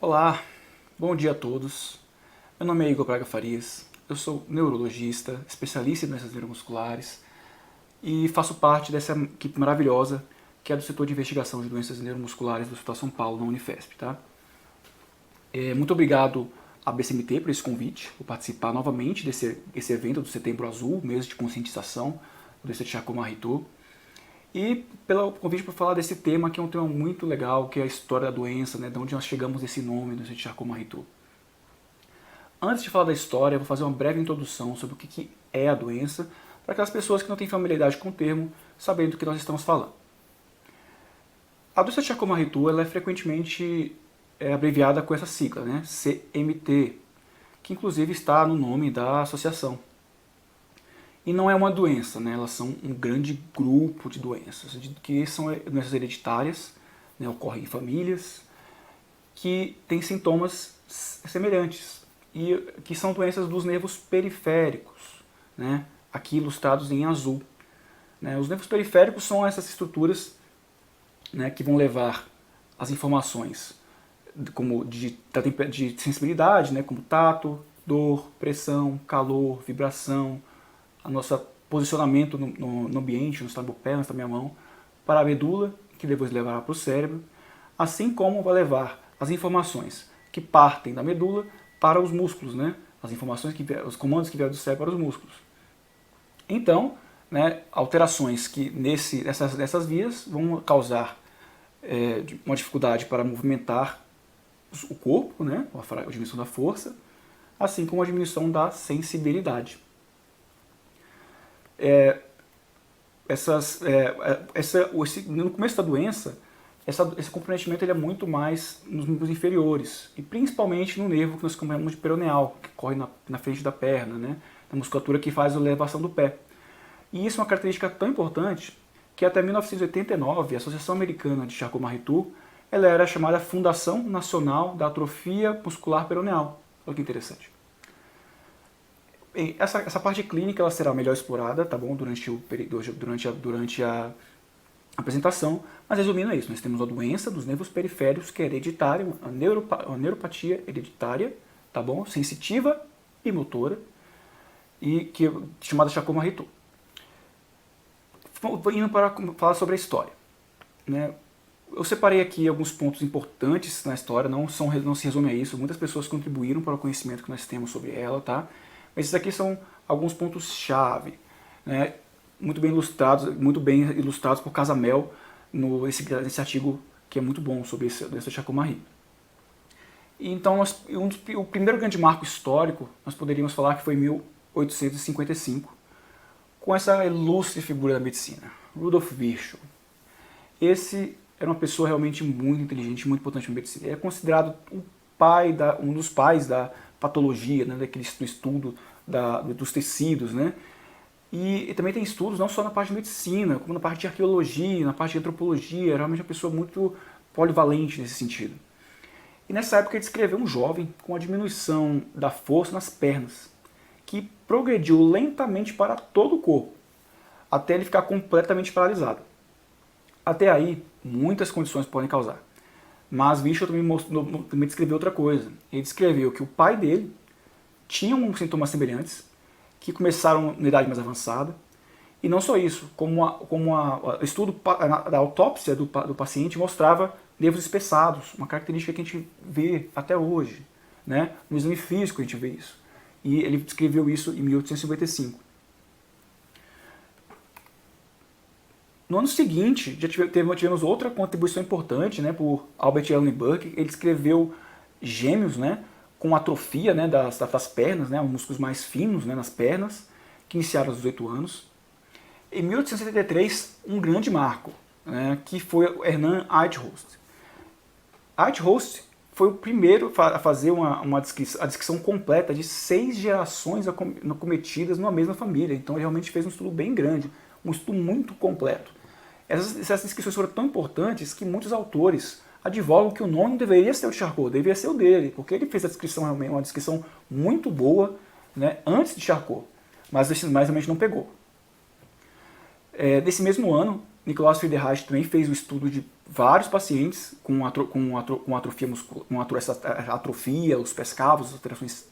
Olá, bom dia a todos. Meu nome é Igor Braga Farias, eu sou neurologista, especialista em doenças neuromusculares e faço parte dessa equipe maravilhosa que é do setor de investigação de doenças neuromusculares do Hospital São Paulo, na Unifesp. Tá? Muito obrigado à BCMT por esse convite, por participar novamente desse evento do Setembro Azul, mês de conscientização do doença de Charcot-Marie-Tooth. E pelo convite para falar desse tema, que é um tema muito legal, que é a história da doença, né, de onde nós chegamos desse nome, doença de Charcot-Marie-Tooth. Antes de falar da história, eu vou fazer uma breve introdução sobre o que é a doença, para aquelas pessoas que não têm familiaridade com o termo, sabendo do que nós estamos falando. A doença de Charcot-Marie-Tooth ela é frequentemente abreviada com essa sigla, né, CMT, que inclusive está no nome da associação. E não é uma doença, né? Elas são um grande grupo de doenças, que são doenças hereditárias, né? Ocorrem em famílias, que têm sintomas semelhantes, e que são doenças dos nervos periféricos, né? Aqui ilustrados em azul. Né? Os nervos periféricos são essas estruturas, né, que vão levar as informações como de sensibilidade, né, como tato, dor, pressão, calor, vibração, a nosso posicionamento no ambiente, onde está meu pé, onde está minha mão, para a medula, que depois levará para o cérebro, assim como vai levar as informações que partem da medula para os músculos, né? Os comandos que vieram do cérebro para os músculos. Então, né, alterações que nessas vias vão causar uma dificuldade para movimentar o corpo, né, a diminuição da força, assim como a diminuição da sensibilidade. No começo da doença, esse comprometimento ele é muito mais nos membros inferiores, e principalmente no nervo que nós chamamos de peroneal, que corre na frente da perna, né, na musculatura que faz a elevação do pé. E isso é uma característica tão importante que até 1989 a Associação Americana de Charcot-Marie-Tooth ela era chamada Fundação Nacional da Atrofia Muscular Peroneal. Olha que interessante. Essa parte clínica ela será melhor explorada, tá bom, durante a apresentação, mas resumindo é isso, nós temos a doença dos nervos periféricos que é hereditária, a neuropatia hereditária, tá bom, sensitiva e motora, e que é chamada Charcot-Marie-Tooth. Indo para falar sobre a história, né? Eu separei aqui alguns pontos importantes na história, não se resume a isso, muitas pessoas contribuíram para o conhecimento que nós temos sobre ela, tá? Mas esses aqui são alguns pontos-chave, né? Muito bem ilustrados por Casamel nesse artigo que é muito bom sobre essa Charcot-Marie. Então, o primeiro grande marco histórico, nós poderíamos falar que foi em 1855, com essa ilustre figura da medicina, Rudolf Virchow. Esse era uma pessoa realmente muito inteligente, muito importante na medicina. Ele é considerado um dos pais da patologia, né, do estudo dos tecidos, né? E também tem estudos não só na parte de medicina, como na parte de arqueologia, na parte de antropologia. Era realmente uma pessoa muito polivalente nesse sentido. E nessa época ele descreveu um jovem com a diminuição da força nas pernas, que progrediu lentamente para todo o corpo, até ele ficar completamente paralisado. Até aí, muitas condições podem causar. Mas Virchow também descreveu outra coisa. Ele descreveu que o pai dele tinha sintomas semelhantes, que começaram na idade mais avançada, e não só isso, como o estudo da autópsia do paciente mostrava nervos espessados, uma característica que a gente vê até hoje, né? No exame físico a gente vê isso. E ele descreveu isso em 1855. No ano seguinte, já tivemos outra contribuição importante, né, por Albert Allen Burke. Ele descreveu gêmeos, né, com atrofia, né, das pernas, né, músculos mais finos, né, nas pernas, que iniciaram aos 18 anos. Em 1873, um grande marco, né, que foi o Hermann Eidhost. Eidhost foi o primeiro a fazer a descrição completa de 6 gerações acometidas numa mesma família. Então ele realmente fez um estudo bem grande, um estudo muito completo. Essas descrições foram tão importantes que muitos autores advogam que o nome não deveria ser o de Charcot, deveria ser o dele, porque ele fez a descrição realmente, uma descrição muito boa, né, antes de Charcot, mas realmente não pegou. Nesse mesmo ano, Nikolaus Friedrich Reich também fez o estudo de vários pacientes com atrofia muscular, essa atrofia, os pés cavos, as alterações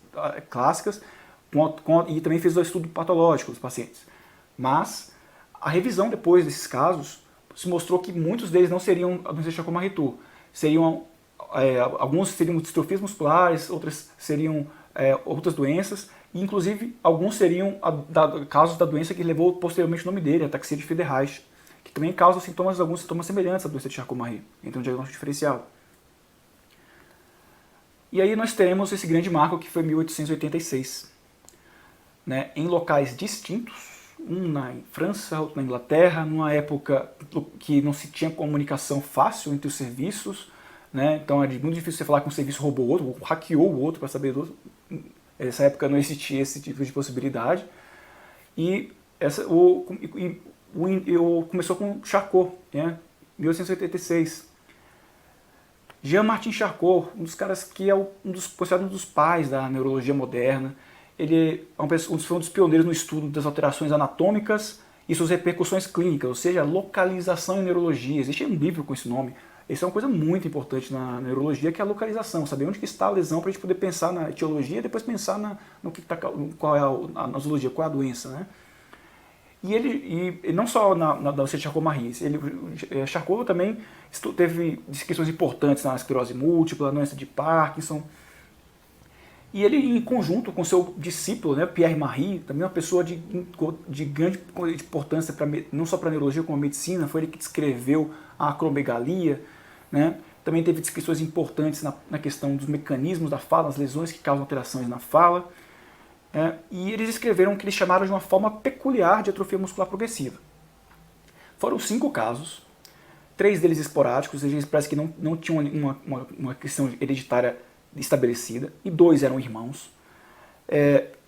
clássicas, e também fez o estudo patológico dos pacientes. Mas a revisão depois desses casos se mostrou que muitos deles não seriam a doença de Charcot-Marie-Tooth. Alguns seriam distrofias musculares, outras seriam outras doenças, e inclusive alguns seriam casos da doença que levou posteriormente o nome dele, a ataxia de Friedrich Reich, que também causa alguns sintomas semelhantes à doença de Charcot-Marie, então um diagnóstico diferencial. E aí nós teremos esse grande marco que foi 1886, né, em locais distintos, um na França, outro na Inglaterra, numa época que não se tinha comunicação fácil entre os serviços, né, então é muito difícil você falar que um serviço roubou o outro, ou hackeou o outro para saber do outro. Nessa época não existia esse tipo de possibilidade. E começou com Charcot, né, 1886. Jean-Martin Charcot, um dos caras que é considerado um dos pais da neurologia moderna. Ele foi um dos pioneiros no estudo das alterações anatômicas e suas repercussões clínicas, ou seja, localização em neurologia. Existe um livro com esse nome. Isso é uma coisa muito importante na neurologia, que é a localização, saber onde que está a lesão para a gente poder pensar na etiologia e depois pensar qual é a nosologia, qual é a doença, né? E não só na doença de Charcot-Marie, Charcot também teve descrições importantes na esclerose múltipla, na doença de Parkinson. E ele, em conjunto com seu discípulo, né, Pierre Marie, também uma pessoa de grande importância não só para a neurologia como a medicina, foi ele que descreveu a acromegalia, né? Também teve descrições importantes na questão dos mecanismos da fala, as lesões que causam alterações na fala. E eles escreveram o que eles chamaram de uma forma peculiar de atrofia muscular progressiva. Foram 5 casos, 3 deles esporádicos, eles parece que não tinham uma questão hereditária estabelecida, e 2 eram irmãos.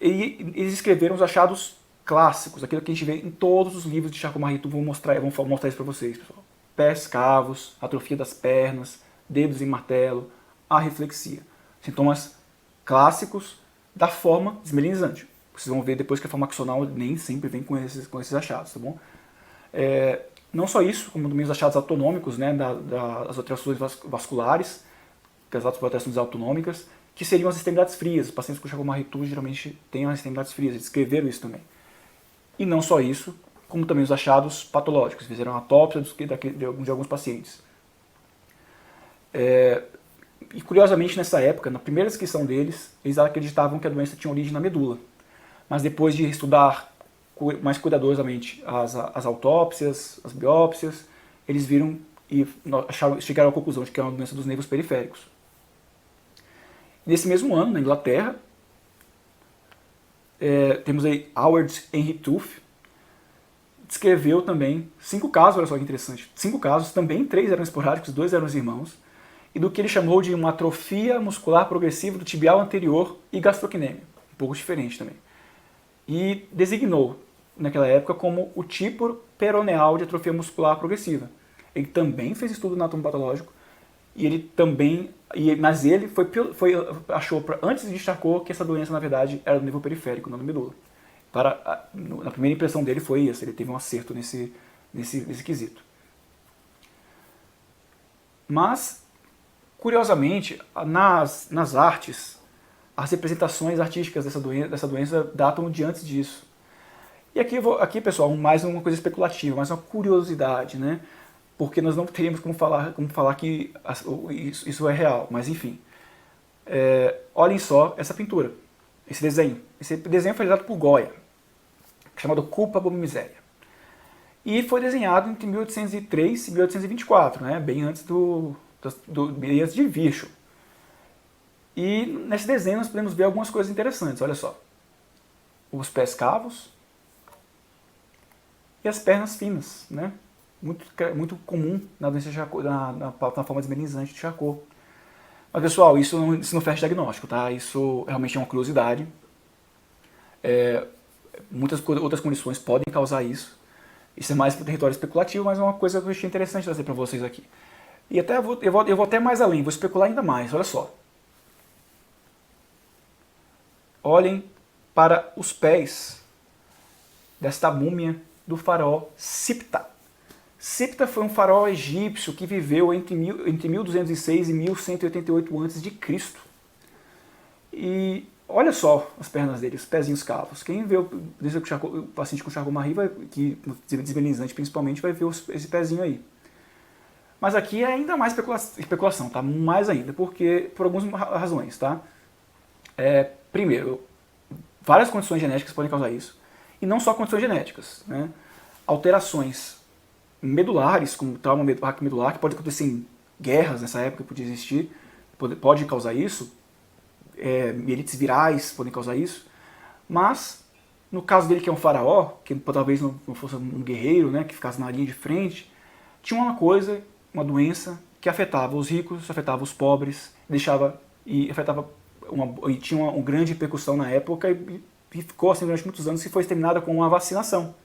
E eles escreveram os achados clássicos, aquilo que a gente vê em todos os livros de Charcot-Marie-Tooth. Vou mostrar isso para vocês, pessoal. Pés cavos, atrofia das pernas, dedos em martelo, arreflexia. Sintomas clássicos da forma desmelinizante. Vocês vão ver depois que a forma axonal nem sempre vem com esses achados, tá bom? Não só isso, como também os achados autonômicos, né, das alterações vasculares, as alterações autonômicas, que seriam as extremidades frias. Os pacientes com Charcot-Marie-Tooth geralmente têm as extremidades frias, eles escreveram isso também. E não só isso, como também os achados patológicos, fizeram autópsia de alguns pacientes. E curiosamente, nessa época, na primeira descrição deles, eles acreditavam que a doença tinha origem na medula. Mas depois de estudar mais cuidadosamente as autópsias, as biópsias, eles viram e chegaram à conclusão de que é uma doença dos nervos periféricos. Nesse mesmo ano, na Inglaterra, temos aí Howard Henry Tooth, descreveu também 5 casos, olha só que interessante, 5 casos, também 3 eram esporádicos, 2 eram os irmãos, e do que ele chamou de uma atrofia muscular progressiva do tibial anterior e gastrocnêmia, um pouco diferente também. E designou, naquela época, como o tipo peroneal de atrofia muscular progressiva. Ele também fez estudo anatomopatológico, e ele também, mas ele achou, antes de Charcot, que essa doença, na verdade, era do nervo periférico, não do medula. Na primeira impressão dele foi isso, ele teve um acerto nesse quesito. Mas, curiosamente, nas artes, as representações artísticas dessa doença datam de antes disso. E aqui, pessoal, mais uma coisa especulativa, mais uma curiosidade, né? Porque nós não teríamos como falar que isso é real, mas enfim. Olhem só essa pintura, esse desenho. Esse desenho foi realizado por Goya, chamado Culpa, Boba e Miséria. E foi desenhado entre 1803 e 1824, né? Bem antes bem antes de Virchow. E nesse desenho nós podemos ver algumas coisas interessantes, olha só. Os pés cavos e as pernas finas, né? Muito comum na doença de Charcot, na forma desmelinizante de Charcot. Mas, pessoal, isso não fecha diagnóstico, tá? Isso realmente é uma curiosidade. Muitas outras condições podem causar isso. Isso é mais para o território especulativo, mas é uma coisa que eu achei interessante trazer para vocês aqui. E até eu vou até mais além, vou especular ainda mais, olha só. Olhem para os pés desta múmia do faraó Siptah. Siptah foi um faraó egípcio que viveu entre 1206 e 1188 a.C. E olha só as pernas dele, os pezinhos cavos. Quem vê o paciente com Charcot-Marie, que desmelinizante principalmente, vai ver esse pezinho aí. Mas aqui é ainda mais especulação, tá? Mais ainda, porque por algumas razões, tá? Primeiro, várias condições genéticas podem causar isso, e não só condições genéticas, né? Alterações medulares, como trauma medular, que pode acontecer em guerras nessa época, podia existir, pode causar isso, mielites virais podem causar isso, mas no caso dele, que é um faraó, que talvez não fosse um guerreiro, né, que ficasse na linha de frente, tinha uma coisa, uma doença que afetava os ricos, afetava os pobres, e tinha uma grande repercussão na época e ficou assim durante muitos anos, e foi exterminada com uma vacinação,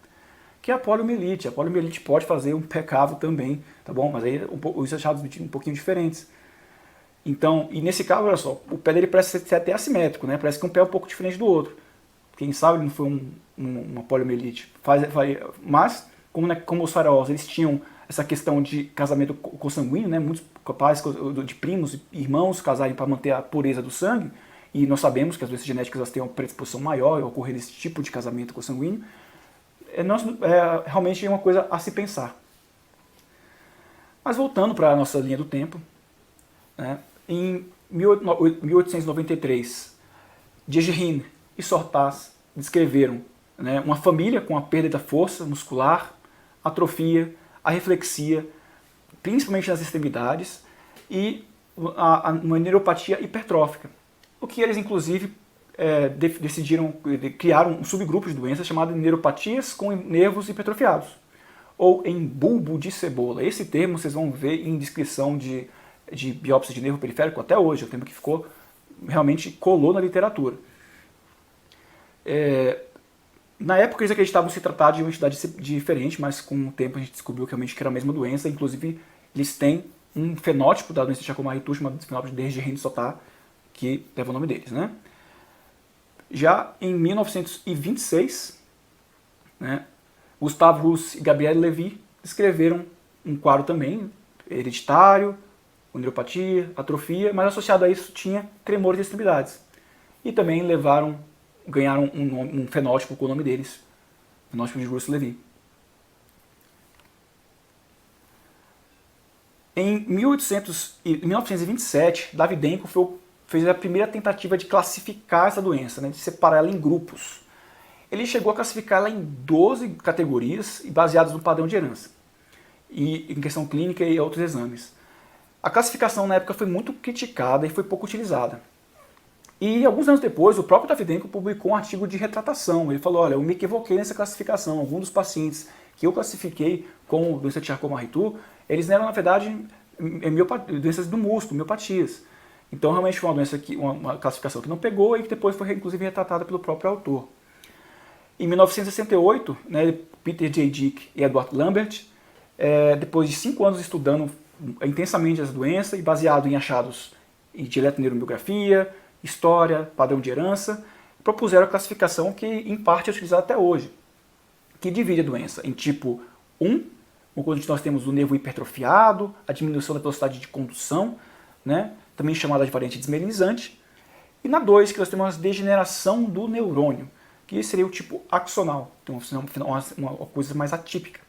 que é a poliomielite. A poliomielite pode fazer um pé cavo também, tá bom? Mas aí os achados um pouquinho diferentes. Então, e nesse caso, olha só, o pé dele parece ser até assimétrico, né? Parece que um pé é um pouco diferente do outro. Quem sabe não foi uma poliomielite. Mas, como os faraós, eles tinham essa questão de casamento consanguíneo, né? Muitos capazes de primos e irmãos casarem para manter a pureza do sangue, e nós sabemos que as doenças genéticas elas têm uma predisposição maior a ocorrer esse tipo de casamento consanguíneo. Realmente é uma coisa a se pensar. Mas voltando para a nossa linha do tempo, né, em 1893, Djerehin e Sortas descreveram, né, uma família com a perda da força muscular, atrofia, arreflexia, principalmente nas extremidades, e uma neuropatia hipertrófica. O que eles, inclusive, decidiram criar um subgrupo de doenças chamado neuropatias com nervos hipertrofiados, ou em bulbo de cebola. Esse termo vocês vão ver em descrição de biópsia de nervo periférico até hoje, é um termo que realmente colou na literatura. Na época eles acreditavam se tratar de uma entidade diferente, mas com o tempo a gente descobriu que realmente era a mesma doença. Inclusive eles têm um fenótipo da doença de Charcot-Marie-Tooth chamado fenótipo de Djerehin-Sottas, que leva o nome deles, né? Já em 1926, né, Gustave Roussy e Gabriel Levy escreveram um quadro também hereditário, com neuropatia, atrofia, mas associado a isso tinha tremores de extremidades. E também ganharam um fenótipo com o nome deles, fenótipo de Roussy-Levy. Em 1927, Davydenko fez a primeira tentativa de classificar essa doença, né, de separar ela em grupos. Ele chegou a classificar ela em 12 categorias baseadas no padrão de herança, e em questão clínica e outros exames. A classificação na época foi muito criticada e foi pouco utilizada. E alguns anos depois, o próprio Davydenko publicou um artigo de retratação. Ele falou, olha, eu me equivoquei nessa classificação. Alguns dos pacientes que eu classifiquei com doença de Charcot-Marie-Tooth, eles eram, na verdade, doenças do músculo, miopatias. Então, realmente foi uma classificação que não pegou e que depois foi, inclusive, retratada pelo próprio autor. Em 1968, né, Peter J. Dick e Edward Lambert, depois de 5 anos estudando intensamente essa doença e baseado em achados de eletroneurografia, história, padrão de herança, propuseram a classificação que, em parte, é utilizada até hoje, que divide a doença em tipo 1, onde nós temos o nervo hipertrofiado, a diminuição da velocidade de condução, né, também chamada de variante desmelinizante, e na 2, que nós temos a degeneração do neurônio, que seria o tipo axonal, então uma coisa mais atípica.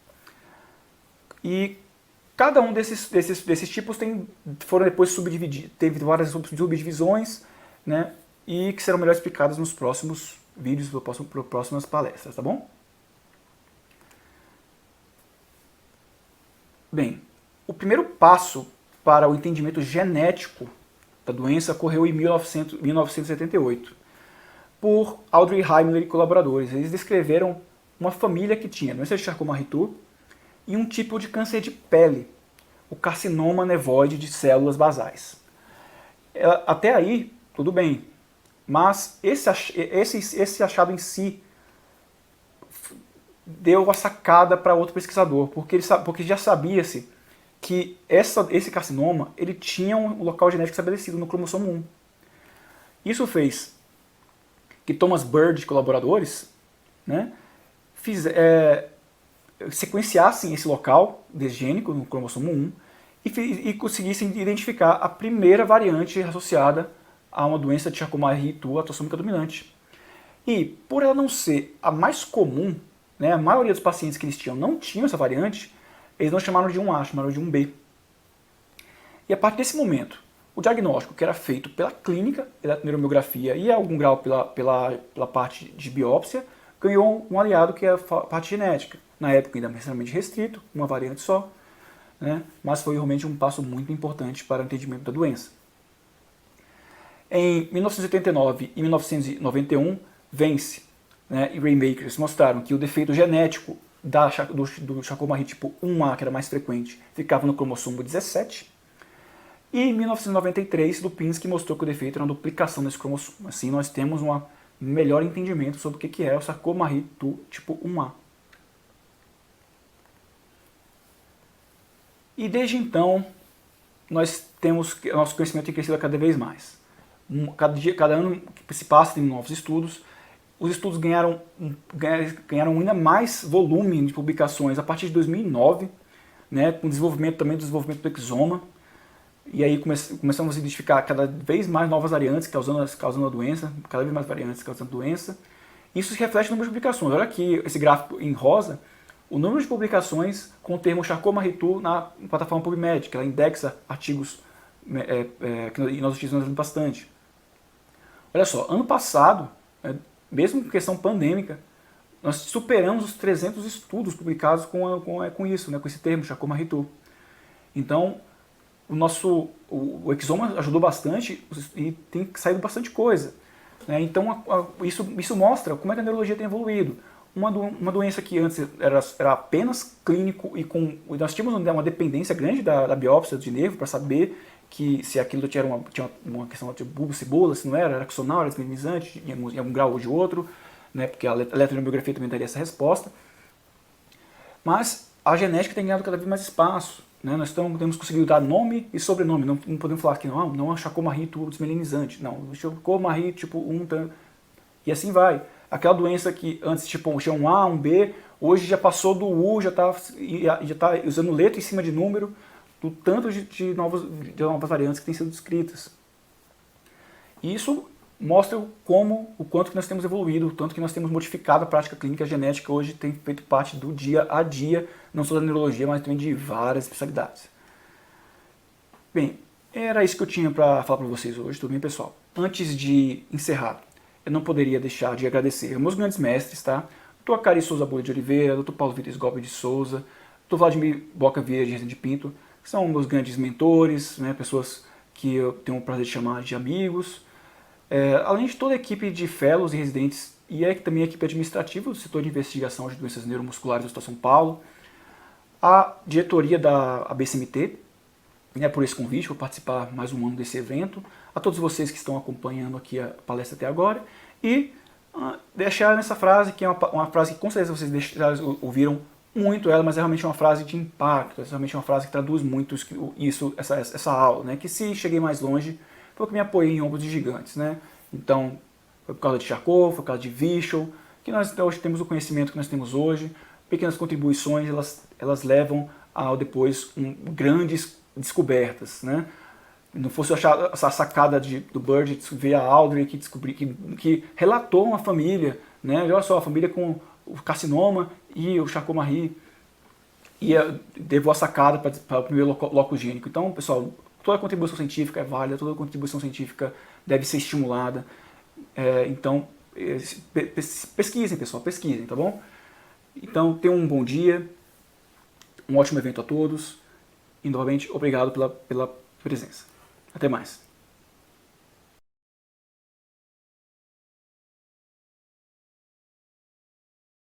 E cada um desses tipos foram depois subdivididos, teve várias subdivisões, né, e que serão melhor explicadas nos próximos vídeos, para próximas palestras, tá bom? Bem, o primeiro passo para o entendimento genético da doença ocorreu em 1978, por Audrey Heimler e colaboradores. Eles descreveram uma família que tinha doença de Charcot-Marie-Tooth e um tipo de câncer de pele, o carcinoma nevoide de células basais. Até aí, tudo bem, mas esse achado em si deu a sacada para outro pesquisador, porque já sabia-se que esse carcinoma ele tinha um local genético estabelecido no cromossomo 1. Isso fez que Thomas Bird e colaboradores, né, sequenciassem esse local desgênico no cromossomo 1 e conseguissem identificar a primeira variante associada a uma doença de Charcot-Marie-Tooth autossômica dominante. E por ela não ser a mais comum, né, a maioria dos pacientes que eles tinham não tinham essa variante, eles não chamaram de 1A, chamaram de 1B. E a partir desse momento, o diagnóstico que era feito pela clínica, eletroneuromografia e, a algum grau, pela parte de biópsia, ganhou um aliado que é a parte genética. Na época ainda extremamente restrito, uma variante só, né? Mas foi realmente um passo muito importante para o entendimento da doença. Em 1989 e 1991, Vence, né, e Raymakers mostraram que o defeito genético do Charcot-Marie tipo 1A, que era mais frequente, ficava no cromossomo 17. E em 1993, Lupinski mostrou que o defeito era uma duplicação desse cromossomo. Assim, nós temos um melhor entendimento sobre o que é o Charcot-Marie-Tooth tipo 1A. E desde então, nosso conhecimento tem crescido cada vez mais. Cada ano que se passa tem novos estudos. Os estudos ganharam ainda mais volume de publicações a partir de 2009, né, com o desenvolvimento do exoma. E aí começamos a identificar cada vez mais novas variantes causando a doença, cada vez mais variantes causando doença. Isso se reflete no número de publicações. Olha aqui esse gráfico em rosa, o número de publicações com o termo Charcot-Marie-Tooth na plataforma PubMed, que ela indexa artigos que nós utilizamos bastante. Olha só, ano passado, mesmo com questão pandêmica, nós superamos os 300 estudos publicados com isso, né, com esse termo Charcot-Marie-Tooth. Então, o exoma ajudou bastante e tem saído bastante coisa, né? Então isso mostra como é que a neurologia tem evoluído. Uma doença que antes era apenas clínico e nós tínhamos uma dependência grande da biópsia de nervo para saber se aquilo tinha uma questão de bulbo, cebola, se não era axonal, era desmineralizante, em algum grau ou de outro, né? Porque a eletromiografia também daria essa resposta. Mas a genética tem ganhado cada vez mais espaço. Né? Nós temos conseguido dar nome e sobrenome, não podemos falar que não é Charcot-Marie-Tooth desmelinizante, não, Charcot-Marie tipo 1, e assim vai. Aquela doença que antes tinha um A, um B, hoje já passou do U, já está usando letra em cima de número, do tanto de novas variantes que têm sido descritas. E isso mostra o quanto que nós temos evoluído, o tanto que nós temos modificado a prática clínica genética, hoje tem feito parte do dia a dia, não só da neurologia, mas também de várias especialidades. Bem, era isso que eu tinha para falar para vocês hoje, tudo bem, pessoal? Antes de encerrar, eu não poderia deixar de agradecer meus grandes mestres, tá? Dr. Acari Souza Bolha de Oliveira, Dr. Paulo Vitor Gobi de Souza, Dr. Vladimir Boca Vieira de Rezende Pinto, que são meus grandes mentores, né, pessoas que eu tenho o prazer de chamar de amigos. Além de toda a equipe de fellows e residentes e também a equipe administrativa do setor de investigação de doenças neuromusculares do Estado de São Paulo, a diretoria da ABCMT, né, por esse convite, por participar mais um ano desse evento, a todos vocês que estão acompanhando aqui a palestra até agora, e deixar nessa frase, que é uma frase que com certeza vocês ouviram muito ela, mas é realmente uma frase de impacto, é realmente uma frase que traduz muito essa aula, né, que se cheguei mais longe, foi que me apoiei em ombros de gigantes, né? Então, foi por causa de Charcot, foi por causa de Vichel, que nós hoje temos o conhecimento que nós temos hoje. Pequenas contribuições, elas levam a depois grandes descobertas, né? Não fosse essa sacada do Bird de ver a Audrey que relatou uma família, né? Olha só, a família com o carcinoma e o Charcot-Marie, e levou a sacada para o primeiro locus gênico. Então, pessoal, toda contribuição científica é válida, toda contribuição científica deve ser estimulada. Então, pesquisem, pessoal, pesquisem, tá bom? Então, tenham um bom dia, um ótimo evento a todos, e novamente, obrigado pela presença. Até mais.